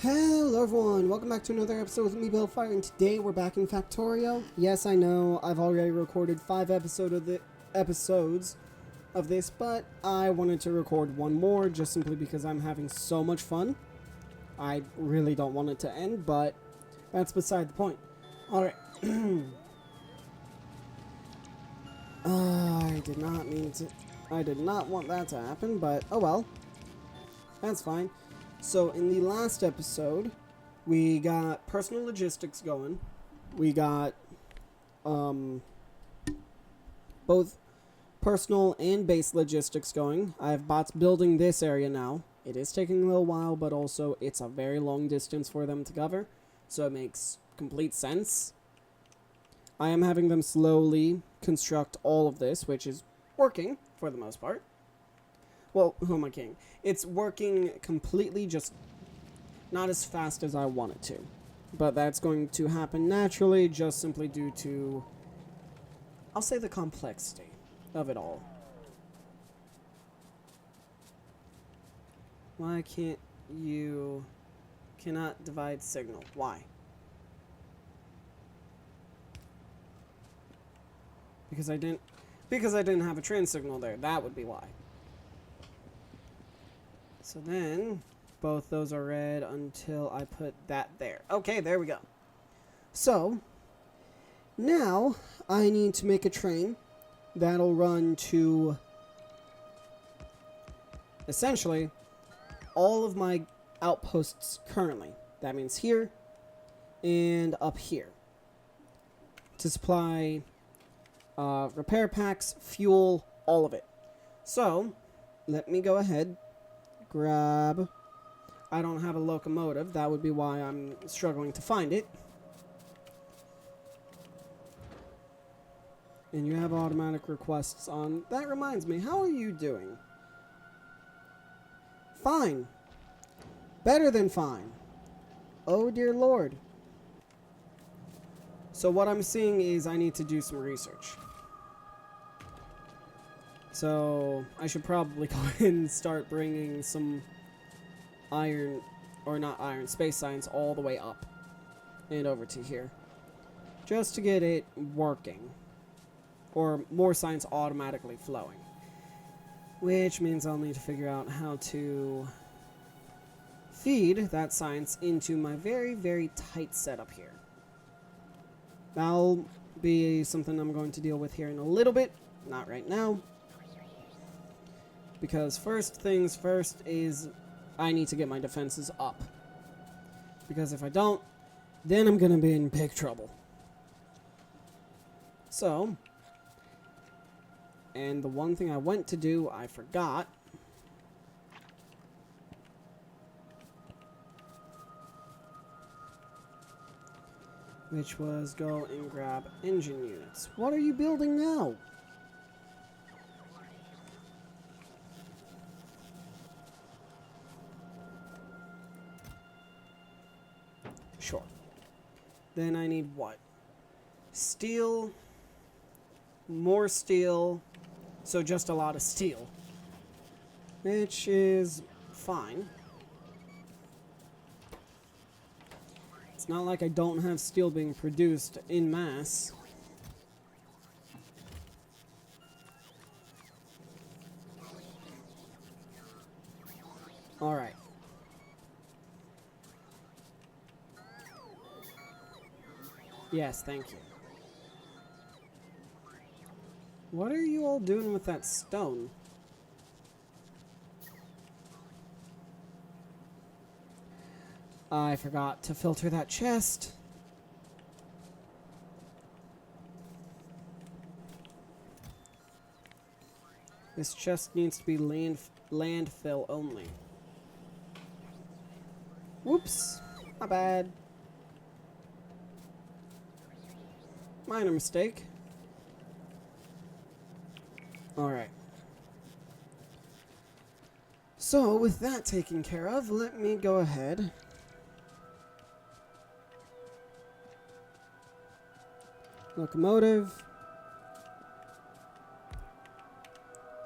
Hello everyone, welcome back to another episode with me, Baelfire, and today we're back in Factorio. Yes, I know, I've already recorded 5 episodes of this, but I wanted to record one more just simply because I'm having so much fun. I really don't want it to end, but that's beside the point. Alright. I did not want that to happen, but oh well. That's fine. So in the last episode, we got personal logistics going. We got both personal and base logistics going. I have bots building this area now. It is taking a little while, but also it's a very long distance for them to cover, so it makes complete sense. I am having them slowly construct all of this, which is working for the most part. Well, who am I kidding? It's working completely, just not as fast as I want it to. But that's going to happen naturally, just simply due to, I'll say, the complexity of it all. Why can't you... cannot divide signal? Why? Because I didn't have a train signal there. That would be why. So then, both those are red until I put that there. Okay, there we go. So, now I need to make a train that'll run to, essentially, all of my outposts currently. That means here and up here. To supply repair packs, fuel, all of it. So, let me go ahead. Grab. I don't have a locomotive. That would be why I'm struggling to find it. And you have automatic requests on. That reminds me, how are you doing? Fine. Better than fine. Oh dear lord. So what I'm seeing is I need to do some research. So, I should probably go ahead and start bringing some space science all the way up and over to here. Just to get it working. Or more science automatically flowing. Which means I'll need to figure out how to feed that science into my very, very tight setup here. That'll be something I'm going to deal with here in a little bit. Not right now. Because first things first is I need to get my defenses up. Because if I don't, then I'm going to be in big trouble. So, and the one thing I went to do, I forgot. Which was go and grab engine units. What are you building now? Sure. Then I need what? Steel. More steel. So just a lot of steel. Which is fine. It's not like I don't have steel being produced in mass. Alright. Yes, thank you. What are you all doing with that stone? I forgot to filter that chest. This chest needs to be landfill only. Whoops. My bad. Minor mistake. Alright. So, with that taken care of, let me go ahead. Locomotive.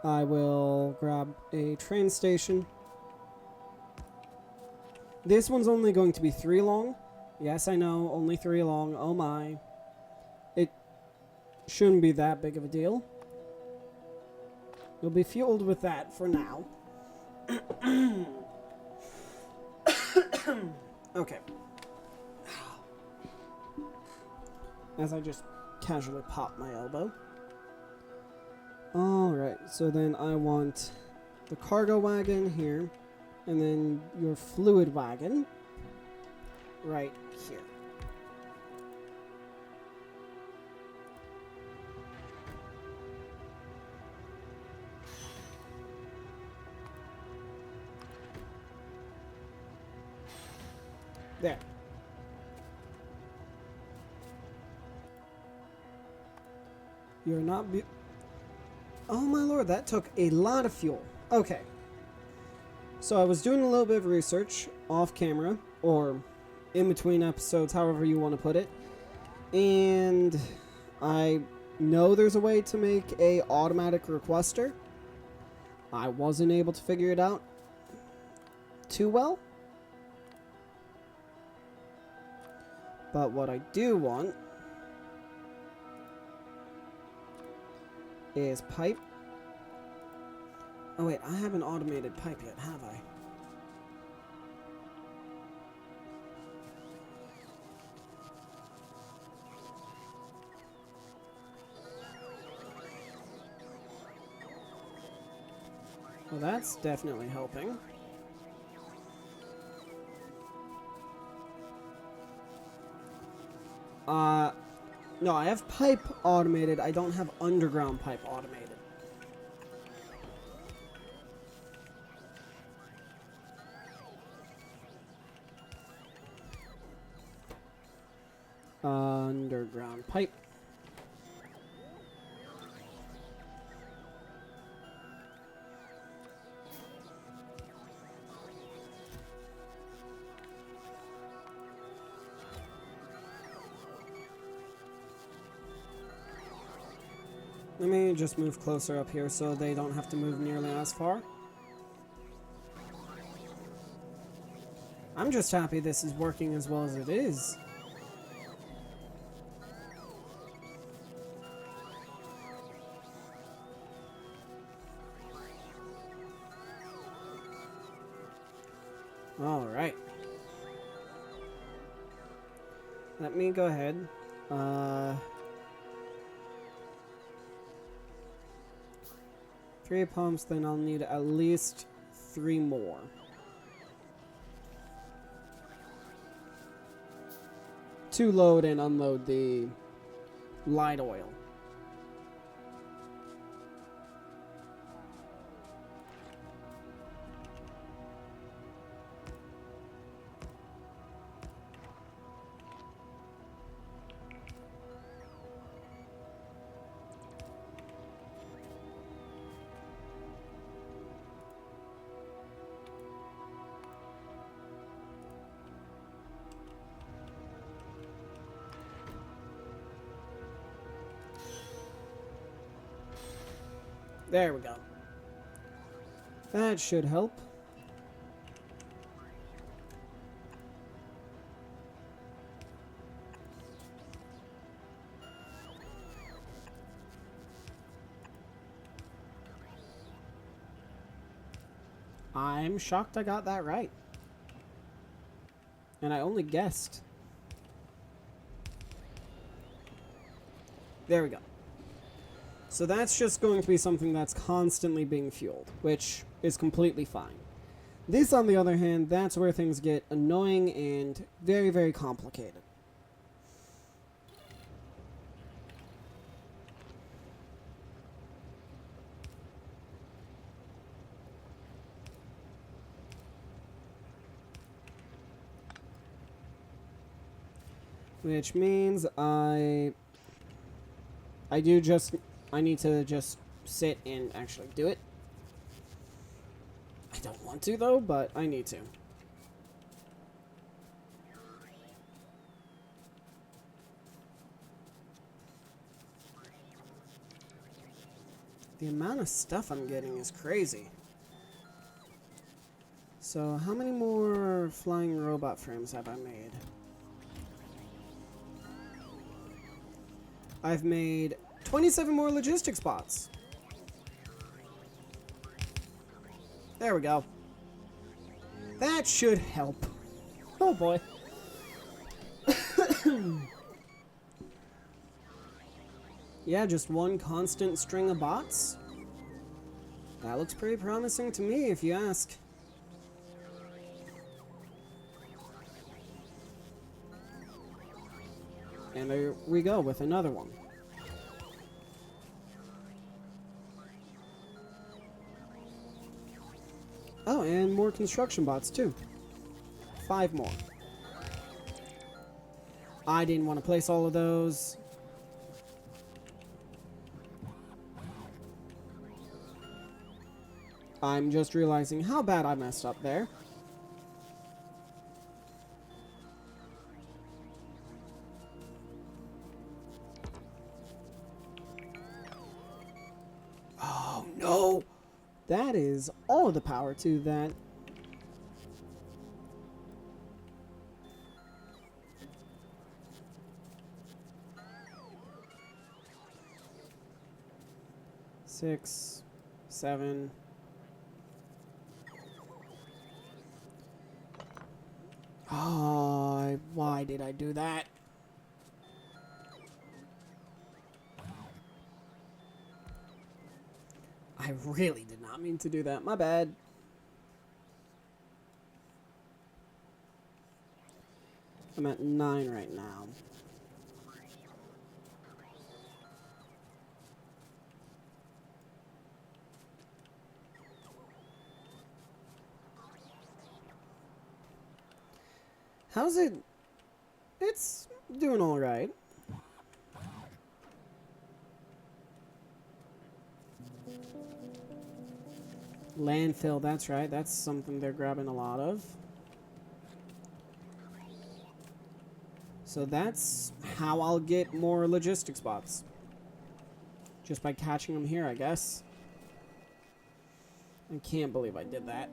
I will grab a train station. This one's only going to be 3 long. Yes, I know, only 3 long. Oh my. It shouldn't be that big of a deal. You'll be fueled with that for now. Okay. As I just casually pop my elbow. Alright, so then I want the cargo wagon here, and then your fluid wagon right here. There. You're not oh my lord, that took a lot of fuel. Okay. So I was doing a little bit of research off camera, or in between episodes, however you want to put it. And I know there's a way to make a automatic requester. I wasn't able to figure it out too well. But what I do want is pipe. Oh wait, I haven't automated pipe yet, have I? Well, that's definitely helping. No, I have pipe automated. I don't have underground pipe automated. Underground pipe. Let me just move closer up here so they don't have to move nearly as far. I'm just happy this is working as well as it is. Alright. Let me go ahead. 3 pumps, then I'll need at least 3 more. To load and unload the light oil. There we go. That should help. I'm shocked I got that right. And I only guessed. There we go. So that's just going to be something that's constantly being fueled, which is completely fine. This, on the other hand, that's where things get annoying and very, very complicated. Which means I need to just sit and actually do it. I don't want to though, but I need to. The amount of stuff I'm getting is crazy. So, how many more flying robot frames have I made? I've made 27 more logistics bots. There we go. That should help. Oh boy. Yeah, just one constant string of bots. That looks pretty promising to me, if you ask. And there we go with another one. Oh, and more construction bots too. 5 more. I didn't want to place all of those. I'm just realizing how bad I messed up there. Oh no! That is all of the power to that. Six, 7. Oh, why did I do that? I really did not mean to do that. My bad. I'm at 9 right now. How's it? It's doing all right. Landfill, that's right. That's something they're grabbing a lot of. So that's how I'll get more logistics bots. Just by catching them here, I guess. I can't believe I did that.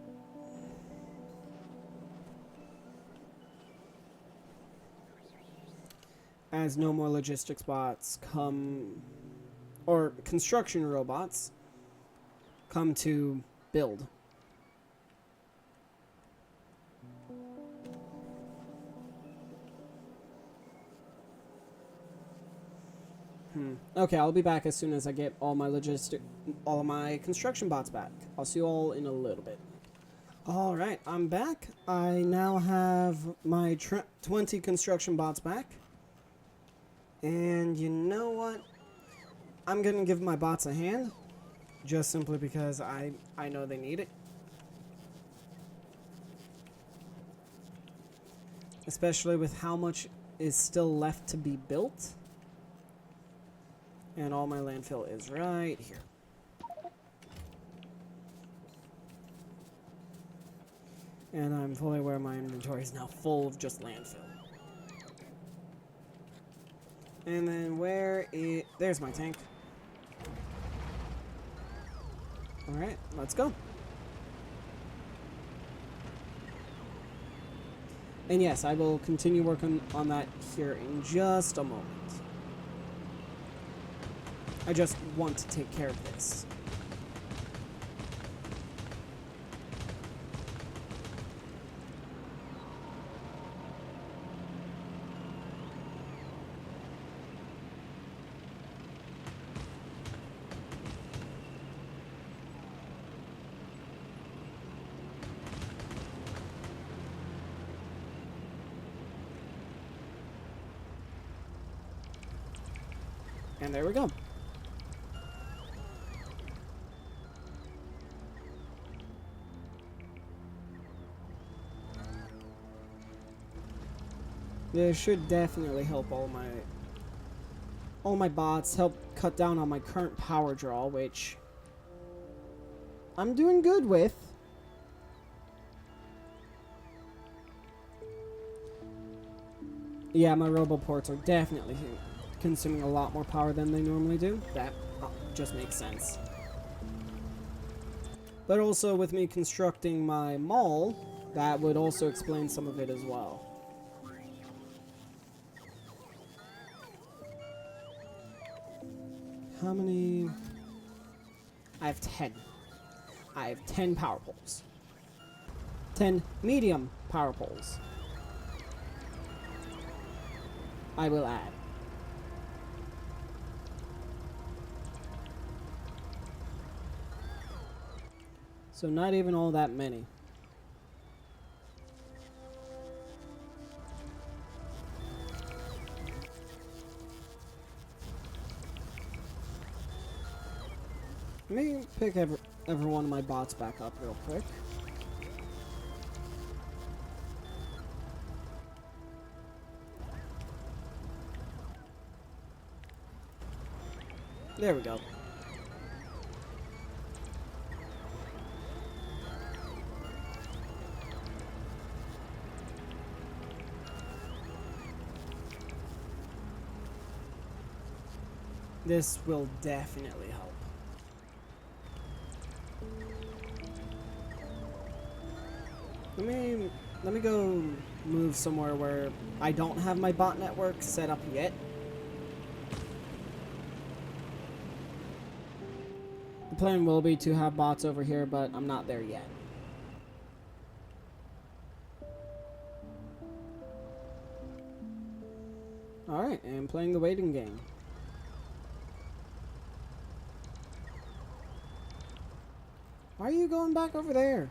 As no more logistics bots come, or construction robots come to build. Okay, I'll be back as soon as I get all my construction bots back. I'll see you all in a little bit. Alright, I'm back. I now have my 20 construction bots back. And you know what? I'm gonna give my bots a hand. Just simply because I know they need it. Especially with how much is still left to be built. And all my landfill is right here. And I'm fully aware my inventory is now full of just landfill. And then there's my tank. Alright, let's go. And yes, I will continue working on that here in just a moment. I just want to take care of this. And there we go. This should definitely help all my bots, help cut down on my current power draw, which I'm doing good with. Yeah, my roboports are definitely consuming a lot more power than they normally do. That just makes sense. But also with me constructing my mall, that would also explain some of it as well. How many? I have 10. I have 10 power poles. 10 medium power poles. I will add. So not even all that many. Let me pick every one of my bots back up real quick. There we go. This will definitely help. Let me go move somewhere where I don't have my bot network set up yet. The plan will be to have bots over here, but I'm not there yet. Alright, and playing the waiting game. Why are you going back over there?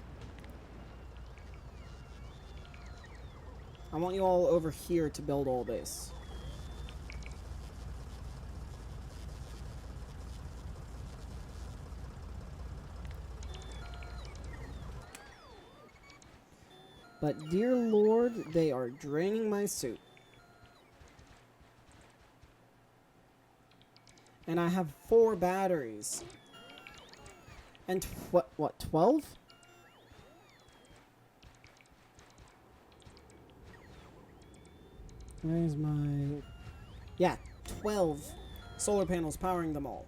I want you all over here to build all this. But dear Lord, they are draining my suit. And I have 4 batteries. And what, 12? Where's my... Yeah, 12 solar panels powering them all.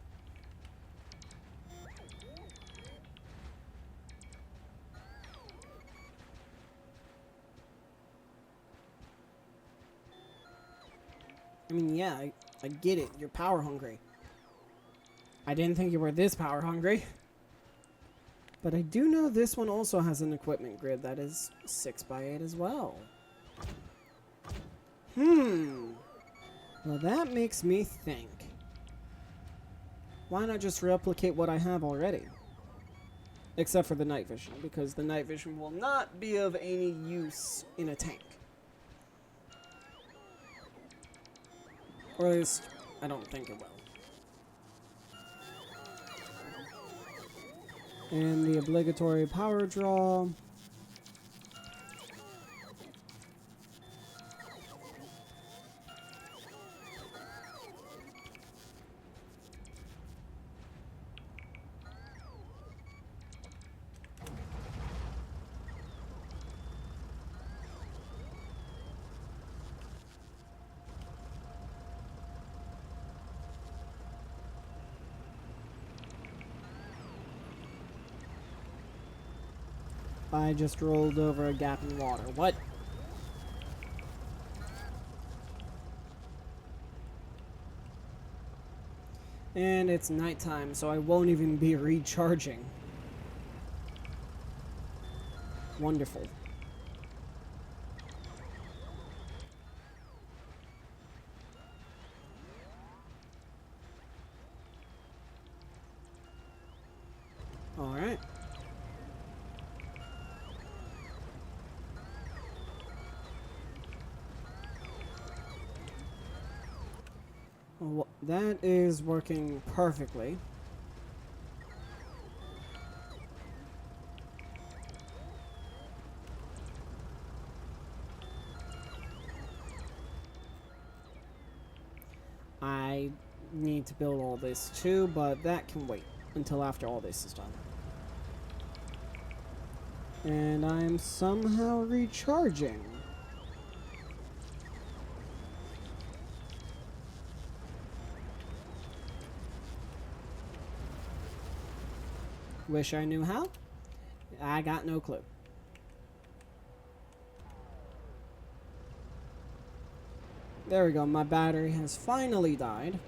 I mean, yeah, I get it. You're power hungry. I didn't think you were this power hungry. But I do know this one also has an equipment grid that is 6x8 as well. Well, that makes me think. Why not just replicate what I have already? Except for the night vision, because the night vision will not be of any use in a tank. Or at least, I don't think it will. And the obligatory power draw. I just rolled over a gap in water. What? And it's nighttime, so I won't even be recharging. Wonderful. Alright. Well, that is working perfectly. I need to build all this too, but that can wait until after all this is done. And I'm somehow recharging. Wish I knew how. I got no clue. There we go. My battery has finally died.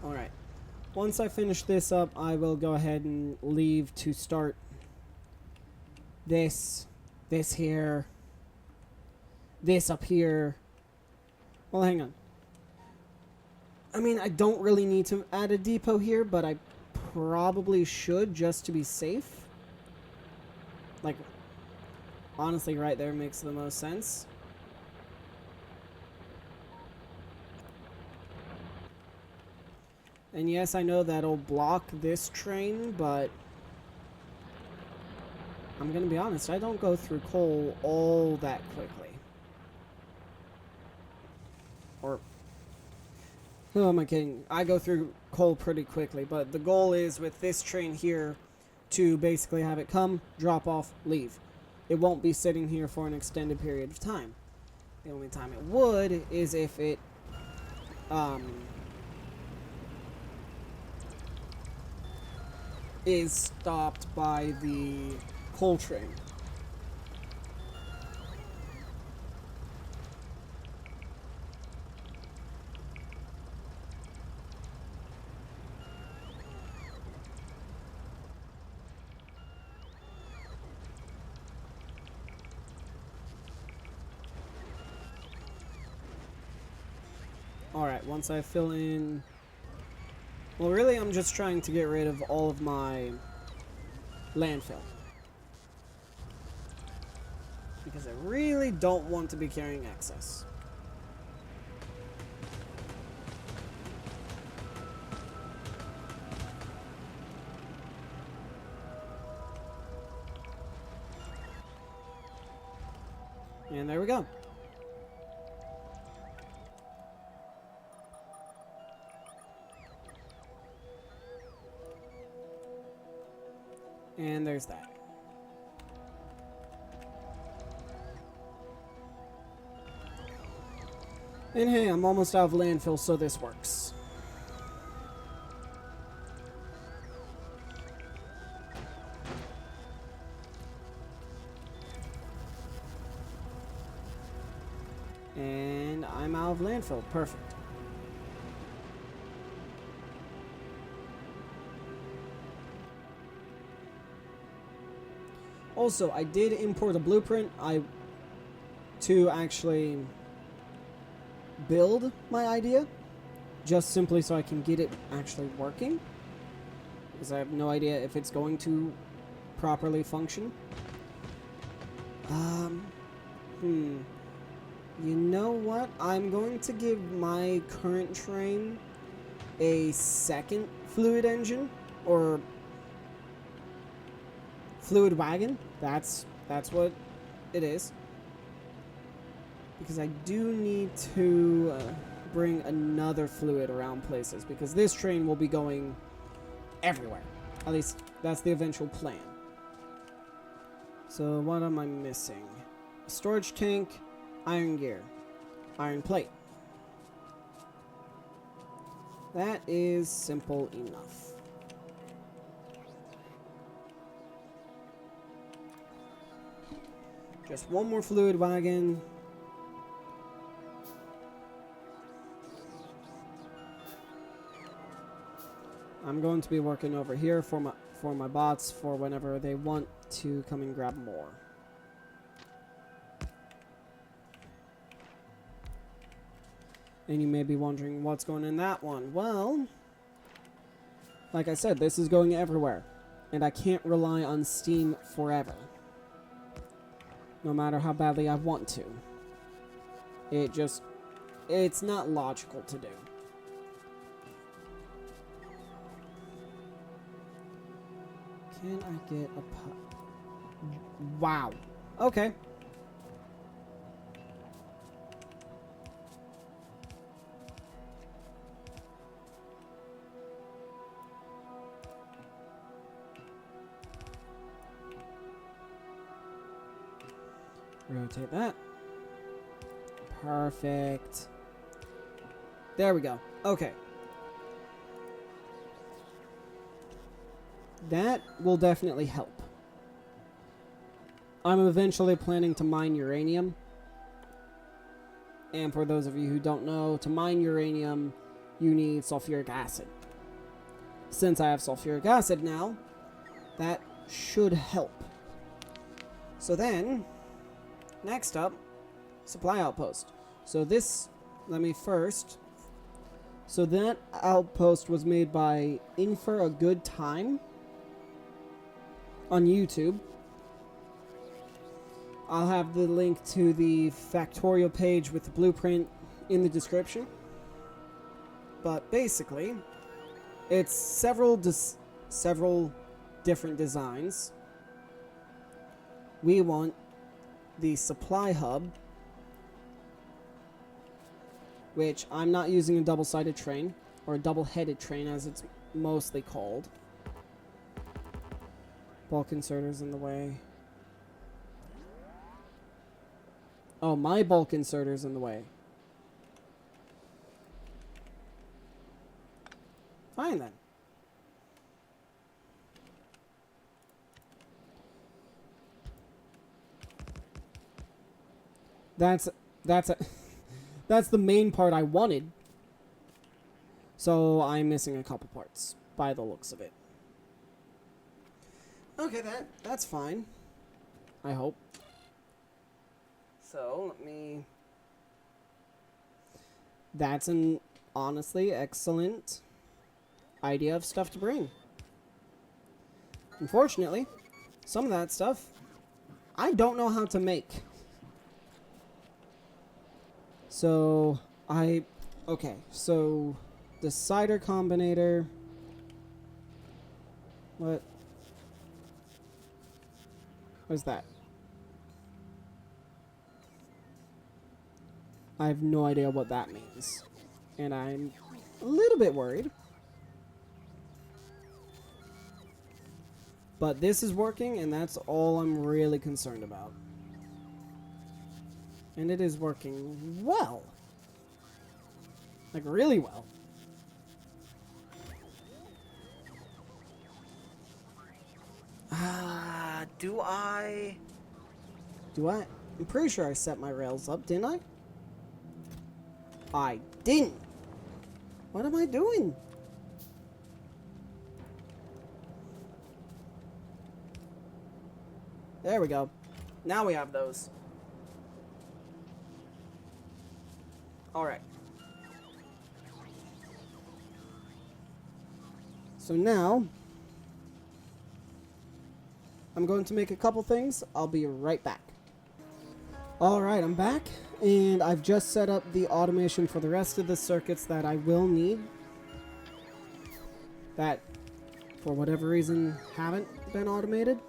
Alright. Once I finish this up, I will go ahead and leave to start this here, this up here. Well, hang on. I mean, I don't really need to add a depot here, but I probably should just to be safe. Like, honestly, right there makes the most sense. And yes, I know that'll block this train, but I'm gonna be honest, I don't go through coal all that quickly. Or, who am I kidding? I go through coal pretty quickly, but the goal is with this train here to basically have it come, drop off, leave. It won't be sitting here for an extended period of time. The only time it would is if it, is stopped by the coal train. Alright, once I fill in... Well, really, I'm just trying to get rid of all of my landfill. Because I really don't want to be carrying excess. And there we go. And there's that. And hey, I'm almost out of landfill, so this works. And I'm out of landfill. Perfect. Also, I did import a blueprint to actually build my idea, just simply so I can get it actually working, because I have no idea if it's going to properly function. You know what? I'm going to give my current train a second fluid engine, or fluid wagon. That's what it is. Because I do need to bring another fluid around places, because this train will be going everywhere. At least that's the eventual plan. So what am I missing? A storage tank, iron gear, iron plate. That is simple enough. Just one more fluid wagon. I'm going to be working over here for my bots for whenever they want to come and grab more. And you may be wondering what's going in that one. Well, like I said, this is going everywhere. And I can't rely on Steam forever. No matter how badly I want to. It's not logical to do. Can I get a pot? Wow. Okay. Rotate that. Perfect. There we go. Okay. That will definitely help. I'm eventually planning to mine uranium. And for those of you who don't know, to mine uranium, you need sulfuric acid. Since I have sulfuric acid now, that should help. So then, next up, supply outpost. So this, let me first. So that outpost was made by Infer a Good Time on YouTube. I'll have the link to the Factorio page with the blueprint in the description. But basically, it's several different designs. We want the supply hub, which I'm not using a double-sided train, or a double-headed train as it's mostly called. Bulk inserter's in the way. Oh, my bulk inserter's in the way. Fine then. That's the main part I wanted. So I'm missing a couple parts by the looks of it. Okay, that's fine. I hope. So let me. That's an honestly excellent idea of stuff to bring. Unfortunately, some of that stuff I don't know how to make. So okay, so the cider combinator. What is that? I have no idea what that means. And I'm a little bit worried. But this is working, and that's all I'm really concerned about. And it is working well. Like, really well. Do I? I'm pretty sure I set my rails up, didn't I? I didn't. What am I doing? There we go. Now we have those. Alright. So now, I'm going to make a couple things. I'll be right back. Alright, I'm back. And I've just set up the automation for the rest of the circuits that I will need. That, for whatever reason, haven't been automated.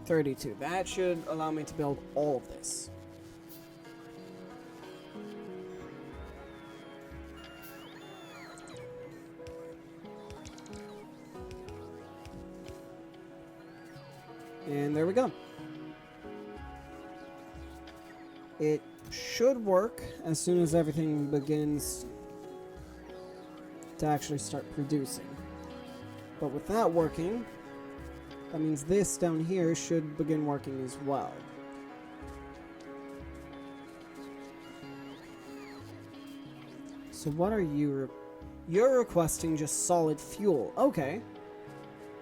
$32. That should allow me to build all of this. And there we go. It should work as soon as everything begins to actually start producing. But with that working, that means this down here should begin working as well. So what are you? You're requesting just solid fuel. Okay.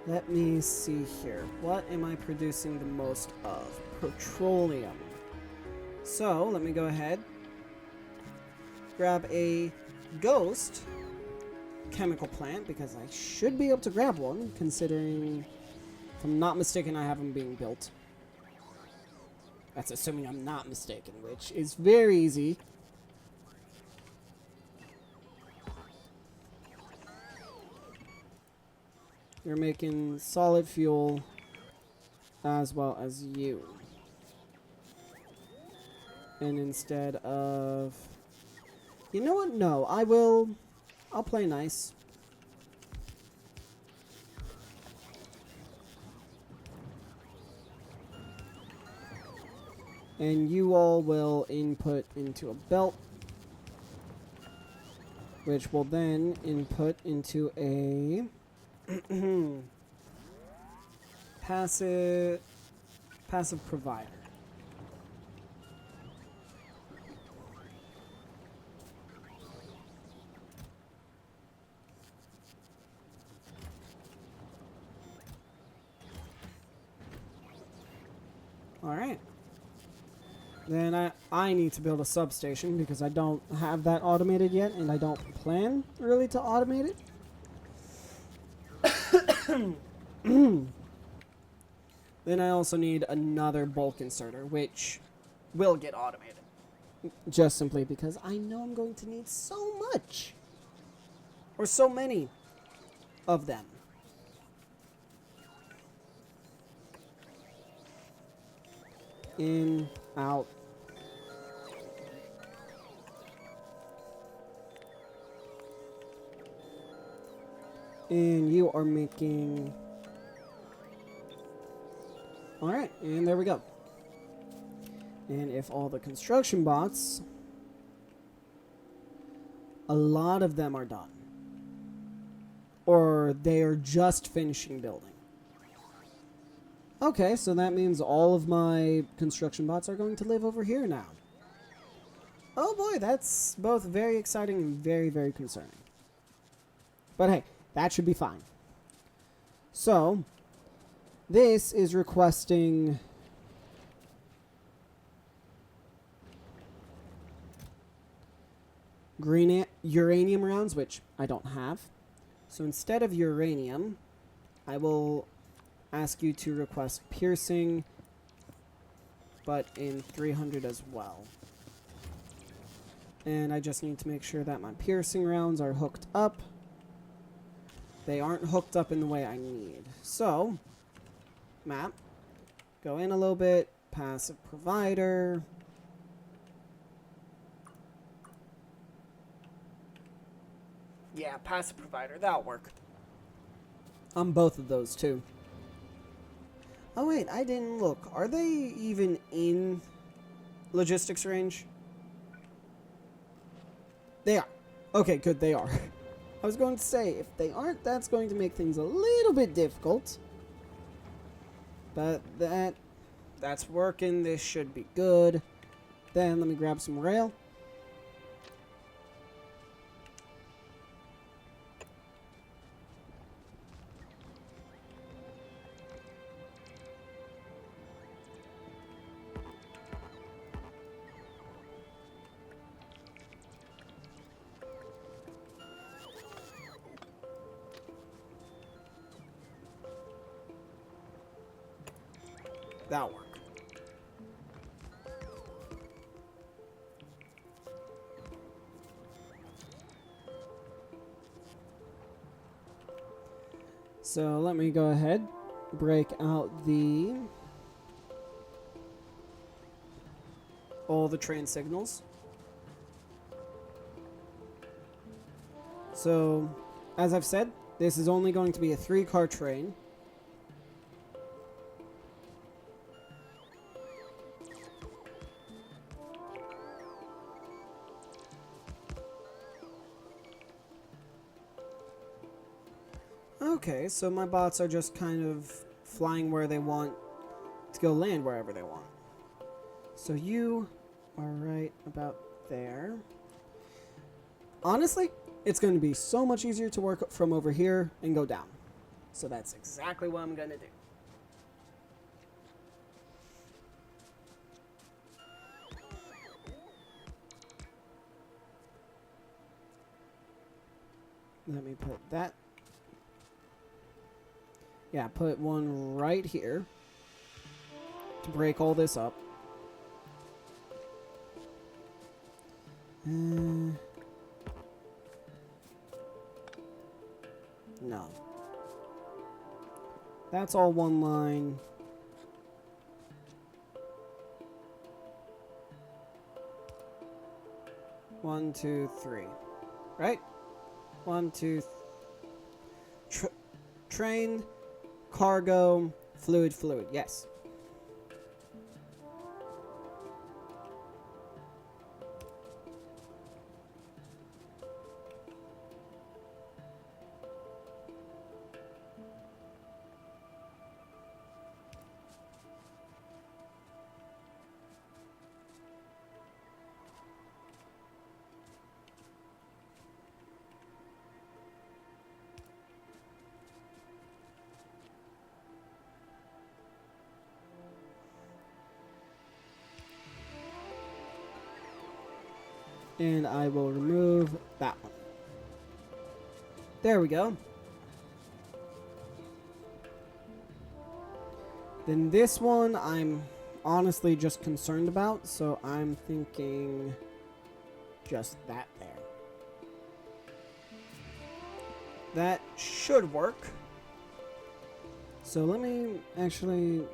Let me see here. What am I producing the most of? Petroleum. So, let me go ahead. Grab a ghost chemical plant, because I should be able to grab one, considering, if I'm not mistaken, I have them being built. That's assuming I'm not mistaken, which is very easy. You're making solid fuel as well as you. And instead of... You know what? No, I'll play nice. And you all will input into a belt, which will then input into a passive provider. Alright. Then I need to build a substation because I don't have that automated yet, and I don't plan really to automate it. Then I also need another bulk inserter, which will get automated. Just simply because I know I'm going to need so much. Or so many of them. In, out. And you are making... Alright, and there we go. And if all the construction bots... A lot of them are done. Or they are just finishing building. Okay, so that means all of my construction bots are going to live over here now. Oh boy, that's both very exciting and very, very concerning. But hey, that should be fine. So, this is requesting... green uranium rounds, which I don't have. So instead of uranium, I will ask you to request piercing, but in 300 as well. And I just need to make sure that my piercing rounds are hooked up. They aren't hooked up in the way I need. So, map, go in a little bit, passive provider. Yeah, passive provider, that'll work. On both of those too. Oh wait, I didn't look. Are they even in logistics range? They are. Okay, good, they are. I was going to say, if they aren't, that's going to make things a little bit difficult. But that's working. This should be good. Then let me grab some rail. That'll work. So let me go ahead, break out all the train signals. So, as I've said, this is only going to be a 3-car train. Okay, so my bots are just kind of flying where they want to go land wherever they want. So you are right about there. Honestly, it's going to be so much easier to work from over here and go down. So that's exactly what I'm going to do. Let me put that. Yeah, put one right here to break all this up. No. That's all one line. One, two, three. Right? One, two, train, cargo, fluid, yes. And I will remove that one. There we go. Then this one I'm honestly just concerned about, so I'm thinking just that there. That should work. So let me actually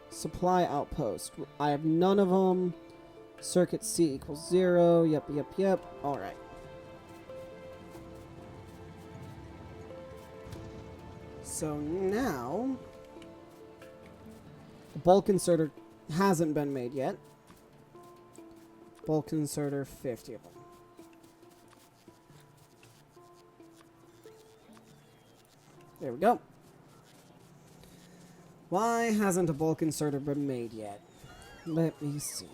supply outpost. I have none of them. Circuit C equals 0. Yep. Alright. So now the bulk inserter hasn't been made yet. Bulk inserter, 50 of them. There we go. Why hasn't a bulk inserter been made yet? Let me see.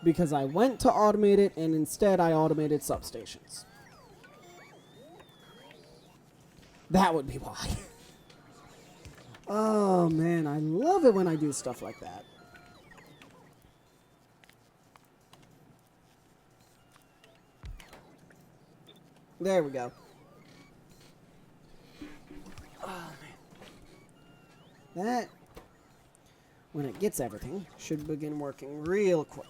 Because I went to automate it and instead I automated substations. That would be why. Oh man, I love it when I do stuff like that. There we go. Oh man. That, when it gets everything, should begin working real quick.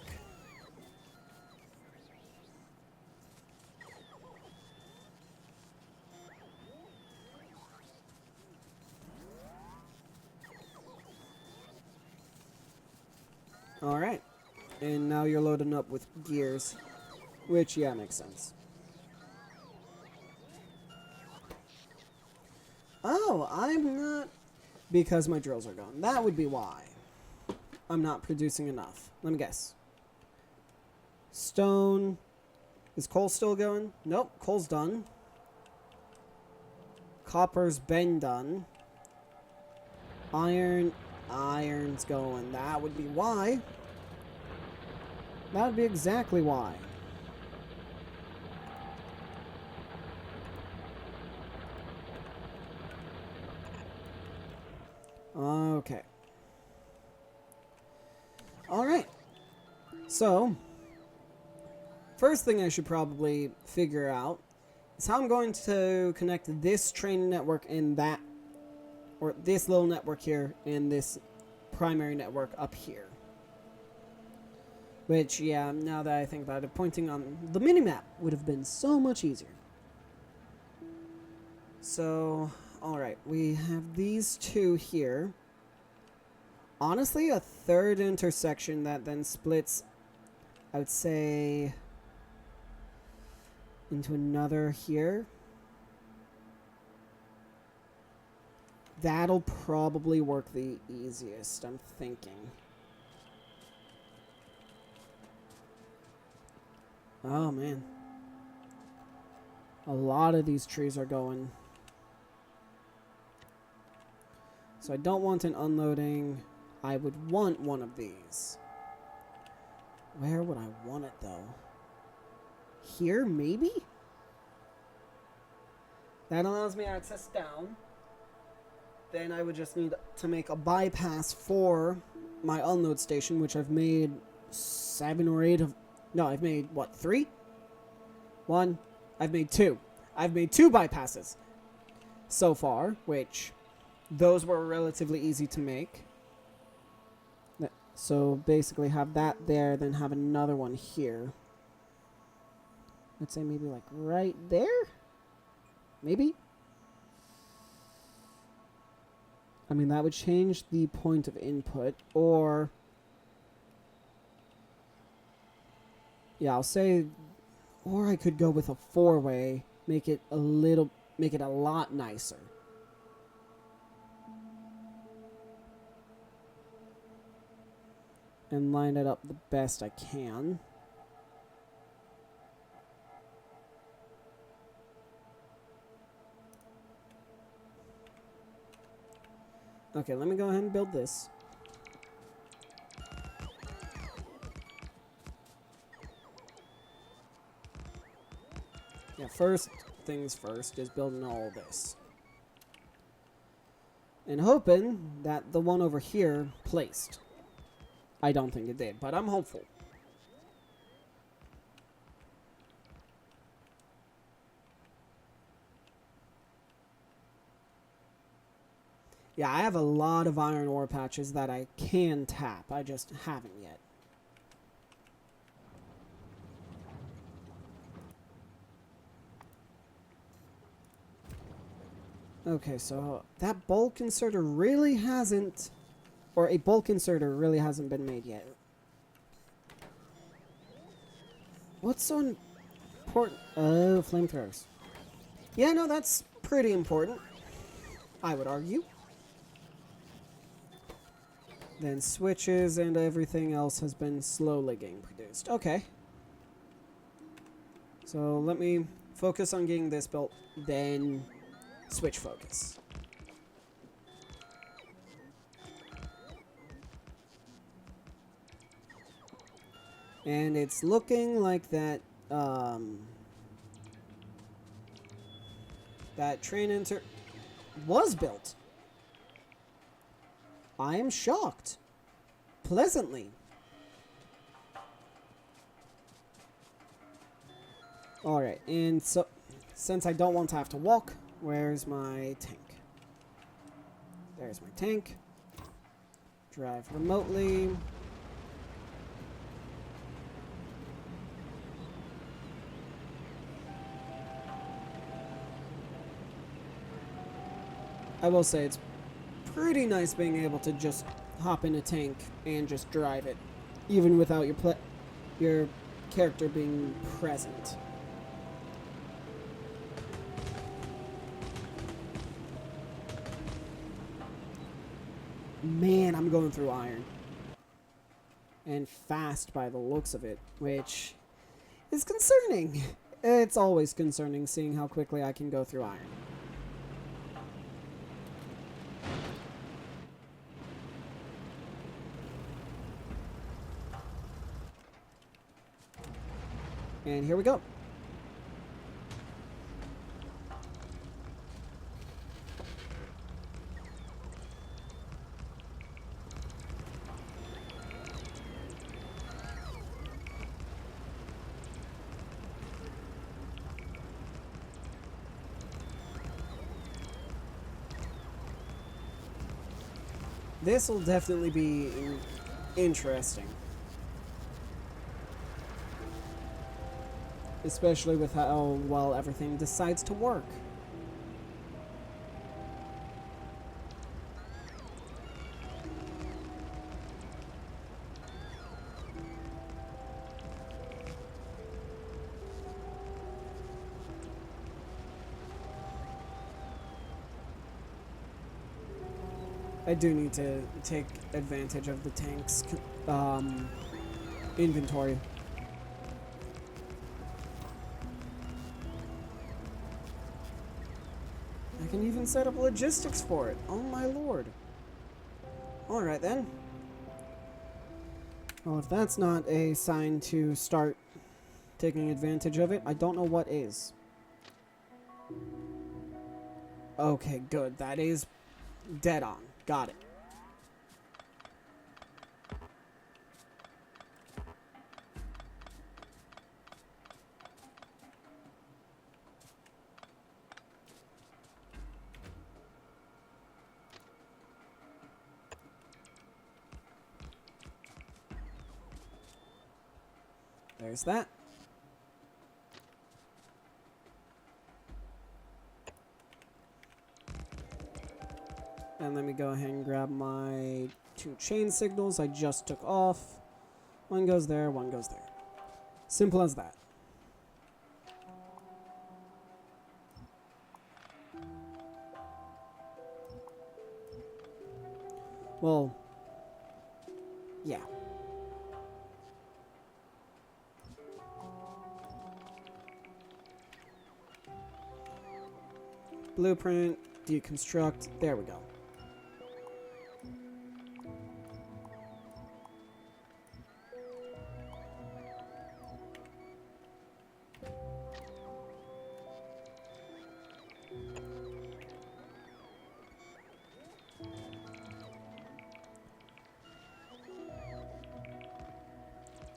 Alright, and now you're loading up with gears, which, yeah, makes sense. Oh, I'm not... Because my drills are gone. That would be why. I'm not producing enough. Let me guess. Stone... Is coal still going? Nope, coal's done. Copper's been done. Iron's going. That would be why. That would be exactly why. Okay. Alright. So, first thing I should probably figure out is how I'm going to connect this train network and that, or this little network here and this primary network up here. Which, yeah, now that I think about it, pointing on the minimap would have been so much easier. So, alright, we have these two here. Honestly, a third intersection that then splits, I would say, into another here. That'll probably work the easiest, I'm thinking. Oh, man. A lot of these trees are going. So I don't want an unloading. I would want one of these. Where would I want it, though? Here, maybe? That allows me access down. Then I would just need to make a bypass for my unload station, which I've made 7 or 8 of... No, I've made, what, 3? 1. I've made 2. I've made 2 bypasses so far, which those were relatively easy to make. So basically have that there, then have another one here. Let's say maybe like right there? Maybe? I mean, that would change the point of input, or... Yeah, I'll say... Or I could go with a 4-way, make it a lot nicer. And line it up the best I can. Okay, let me go ahead and build this. Yeah, first things first is building all this. And hoping that the one over here placed. I don't think it did, but I'm hopeful. Yeah, I have a lot of iron ore patches that I can tap. I just haven't yet. Okay, so that bulk inserter really hasn't... Or a bulk inserter really hasn't been made yet. What's so important? Oh, flamethrowers. Yeah, no, that's pretty important, I would argue. Then switches and everything else has been slowly getting produced. Okay. So let me focus on getting this built, then switch focus. And it's looking like that, that train was built. I am shocked. Pleasantly. Alright, and so, since I don't want to have to walk, where's my tank? There's my tank. Drive remotely. I will say it's pretty nice being able to just hop in a tank and just drive it, even without your character being present. Man, I'm going through iron. And fast by the looks of it, which is concerning. It's always concerning seeing how quickly I can go through iron. And here we go. This will definitely be interesting. Especially with how well everything decides to work. I do need to take advantage of the tank's inventory. I can even set up logistics for it. Oh my lord. Alright then. Well, if that's not a sign to start taking advantage of it, I don't know what is. Okay, good. That is dead on. Got it. There's that. And let me go ahead and grab my 2 chain signals I just took off. One goes there, one goes there. Simple as that. Well, yeah. Blueprint, deconstruct, there we go.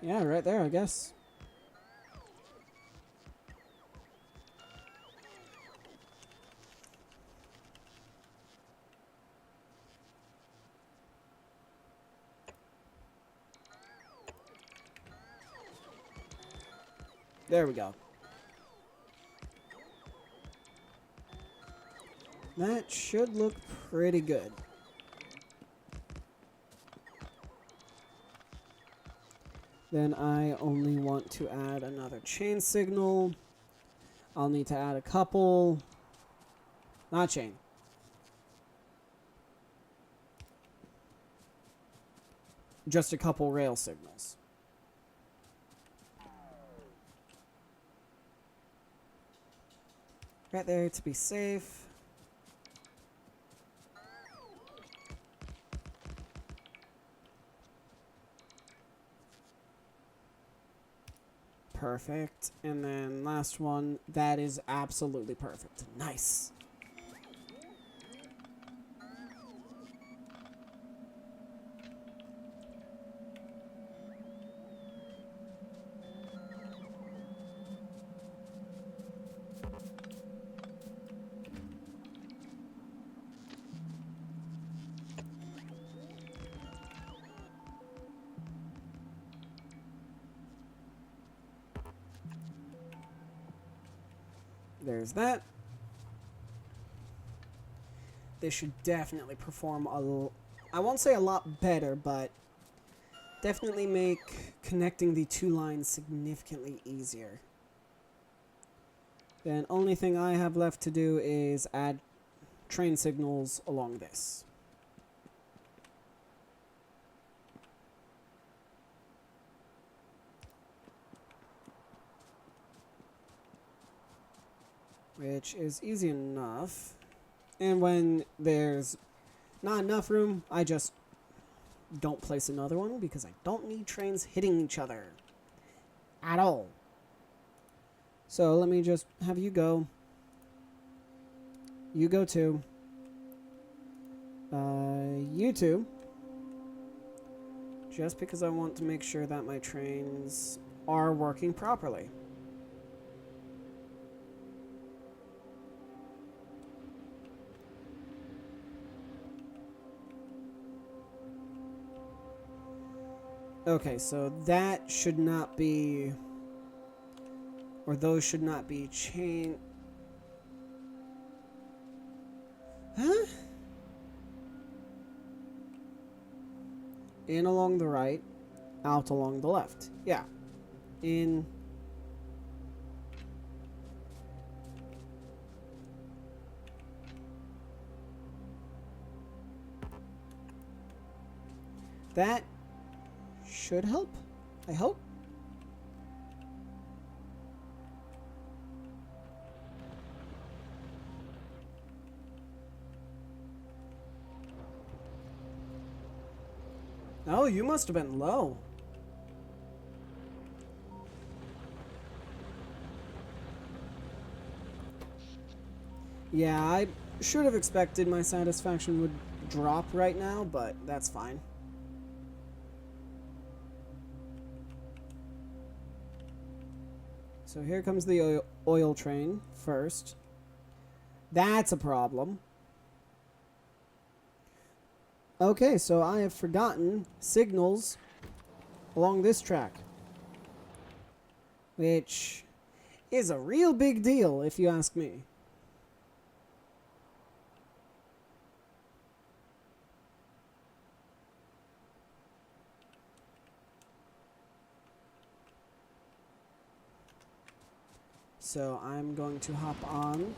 Yeah, right there, I guess. There we go. That should look pretty good. Then I only want to add another chain signal. I'll need to add a couple. Not chain. Just a couple rail signals. Right there to be safe. Perfect. And then last one. That is absolutely perfect. Nice. There's that. This should definitely perform I won't say a lot better, but definitely make connecting the two lines significantly easier. Then only thing I have left to do is add train signals along this. Which is easy enough. And when there's not enough room, I just don't place another one because I don't need trains hitting each other at all. So let me just have you go. You go too. You two. Just because I want to make sure that my trains are working properly. Okay, so that should not be, or those should not be chain. Huh? In along the right, out along the left. Yeah. In. That should help, I hope. Oh, you must have been low. Yeah, I should have expected my satisfaction would drop right now, but that's fine. So here comes the oil train first. That's a problem. Okay, so I have forgotten signals along this track. Which is a real big deal, if you ask me. So I'm going to hop on.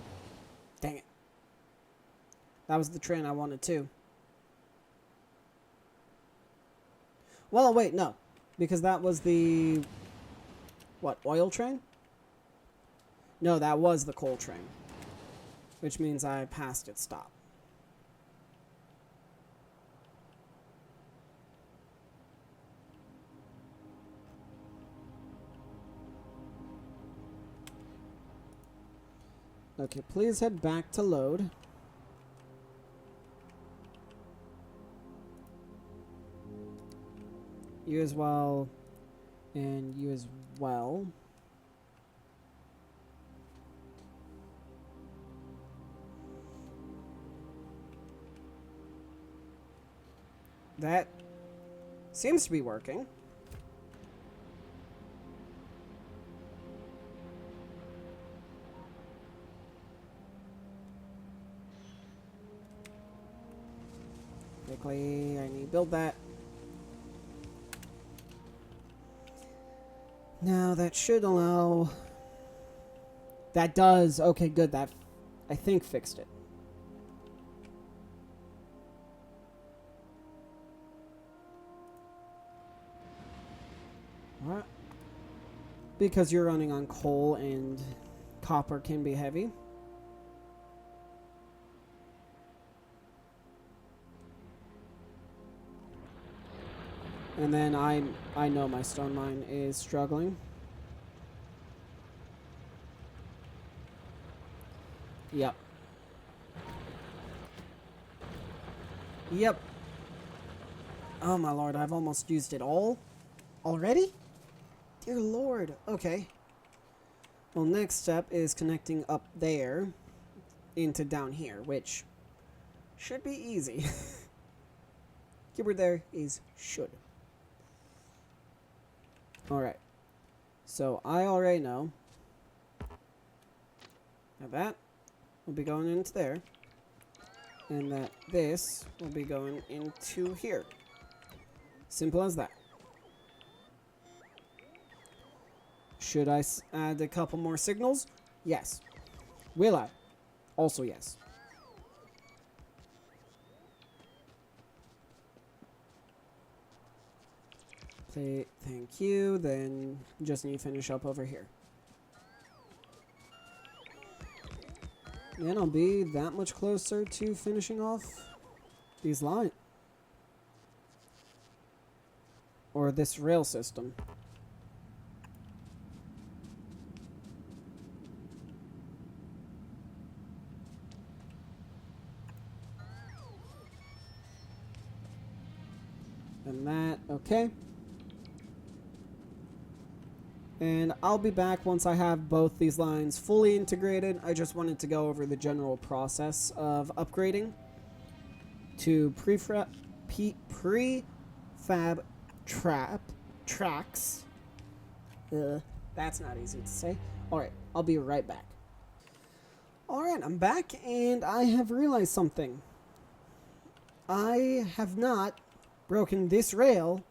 Dang it. That was the train I wanted too. Well, wait, no. Because that was the... What, oil train? No, that was the coal train. Which means I passed its stop. Okay, please head back to load. You as well, and you as well. That seems to be working. specifically. I need to build that. Now that should allow... That does. Okay, good. That, I think, fixed it. Alright. Because you're running on coal and copper can be heavy. And then I know my stone mine is struggling. Yep. Yep. Oh my lord, I've almost used it all already? Dear lord. Okay. Well, next step is connecting up there into down here, which should be easy. Keyword there is should. Alright. So I already know that will be going into there. And that this will be going into here. Simple as that. Should I add a couple more signals? Yes. Will I? Also yes. Thank you. Then just need to finish up over here. And I'll be that much closer to finishing off these lines. Or this rail system. And that, okay. And I'll be back once I have both these lines fully integrated. I just wanted to go over the general process of upgrading to prefab tracks. That's not easy to say. Alright, I'll be right back. Alright, I'm back and I have realized something. I have not broken this rail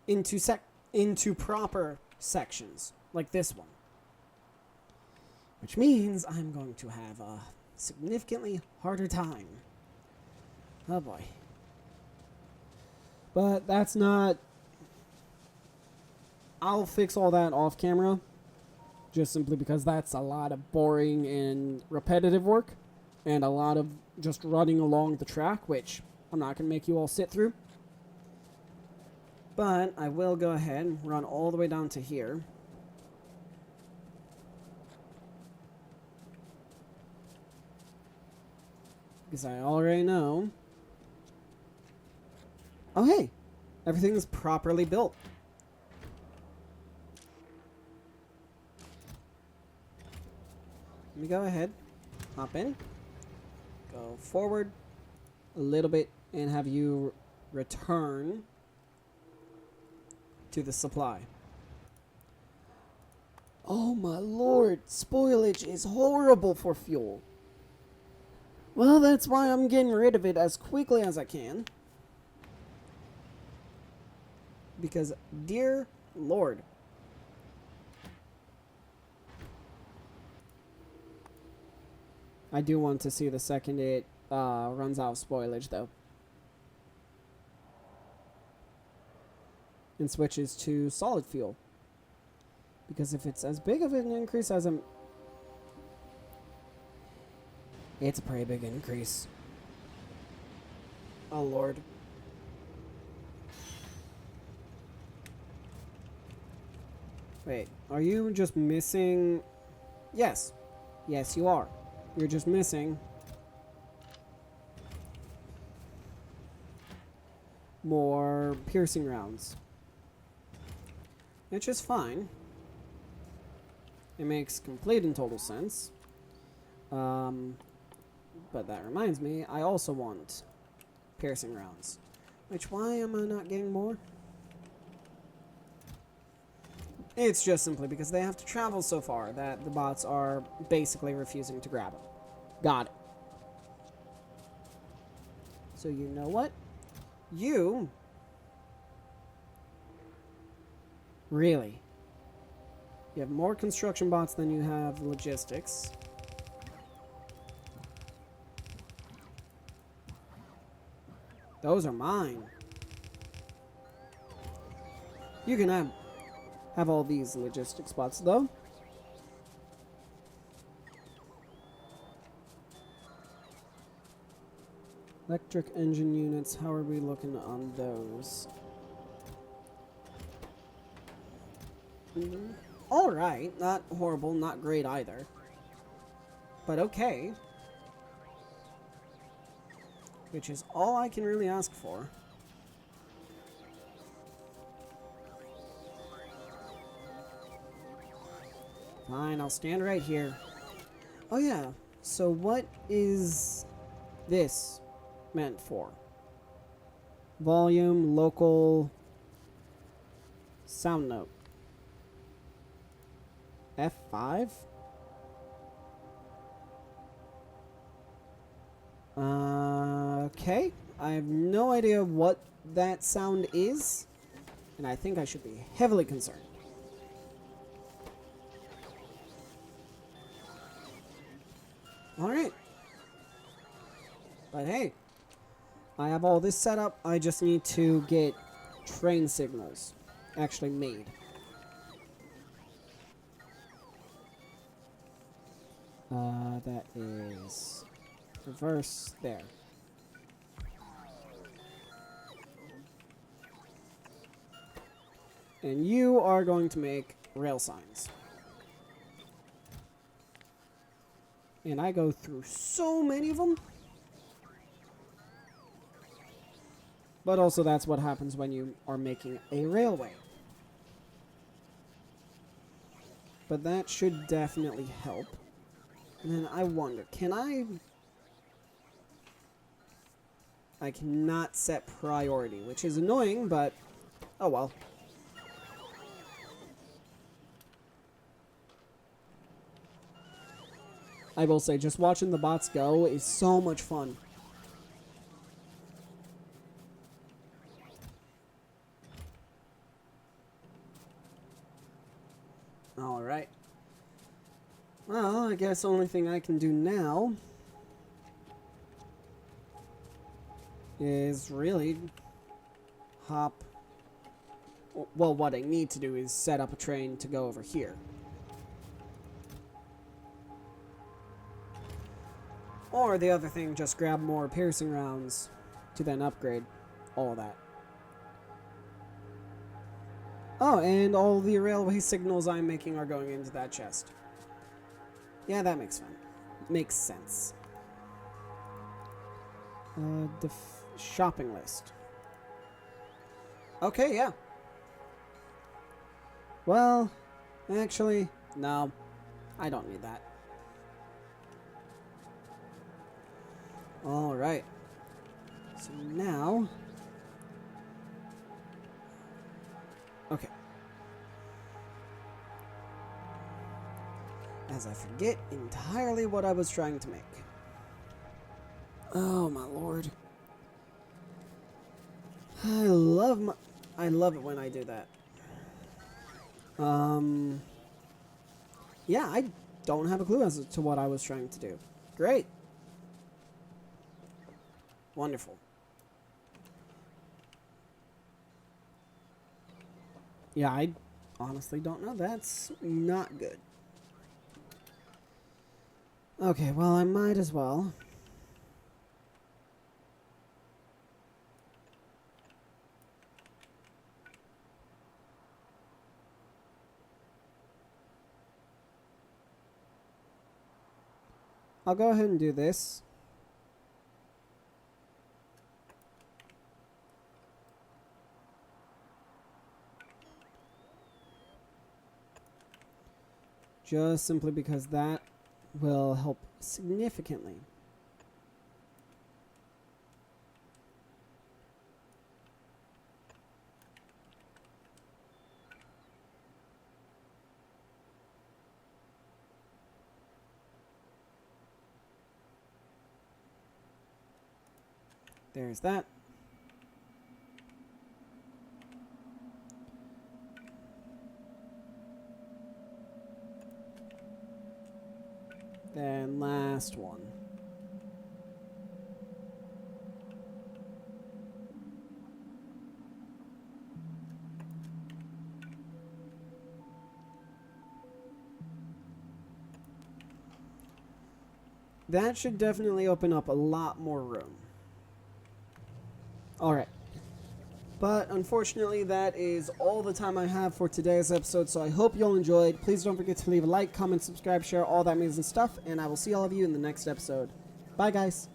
into proper sections like this one, which means I'm going to have a significantly harder time. Oh boy. But that's not... I'll fix all that off camera, just simply because that's a lot of boring and repetitive work and a lot of just running along the track, which I'm not going to make you all sit through. But I will go ahead and run all the way down to here. Because I already know. Oh hey, everything is properly built. Let me go ahead, hop in, go forward a little bit, and have you return to the supply. Oh my lord, spoilage is horrible for fuel. Well, that's why I'm getting rid of it as quickly as I can. Because, dear lord. I do want to see the second it runs out of spoilage, though. And switches to solid fuel. Because if it's as big of an increase as it's a pretty big increase. Oh lord. Wait, are you just missing... Yes. Yes, you are. You're just missing more piercing rounds. Which is fine. It makes complete and total sense. But that reminds me, I also want piercing rounds. Which, why am I not getting more? It's just simply because they have to travel so far that the bots are basically refusing to grab them. Got it. So you know what? You? Really? You have more construction bots than you have logistics. Those are mine. You can have all these logistics bots, though. Electric engine units, how are we looking on those? Alright, not horrible, not great either. But okay. Which is all I can really ask for. Fine, I'll stand right here. Oh yeah, so what is this meant for? Volume, local, sound note. F5? Okay. I have no idea what that sound is, and I think I should be heavily concerned. Alright. But hey, I have all this set up. I just need to get train signals actually made. That is reverse there. And you are going to make rail signs. And I go through so many of them. But also that's what happens when you are making a railway. But that should definitely help. And then I wonder, can I cannot set priority, which is annoying, but oh well. I will say, just watching the bots go is so much fun. Alright. Well, I guess the only thing I can do now is really hop. Well, what I need to do is set up a train to go over here. Or the other thing, just grab more piercing rounds to then upgrade all of that. Oh, and all the railway signals I'm making are going into that chest. Yeah, that makes sense. The shopping list. Okay, yeah. Well, actually, no. I don't need that. Alright. So now... Okay. As I forget entirely what I was trying to make. Oh my lord. I love it when I do that. Yeah, I don't have a clue as to what I was trying to do. Great. Wonderful. Yeah, I honestly don't know. That's not good. Okay, well, I might as well. I'll go ahead and do this. Just simply because that will help significantly. There's that. Then last one. That should definitely open up a lot more room. Alright. But unfortunately, that is all the time I have for today's episode, so I hope you all enjoyed. Please don't forget to leave a like, comment, subscribe, share, all that amazing stuff, and I will see all of you in the next episode. Bye, guys.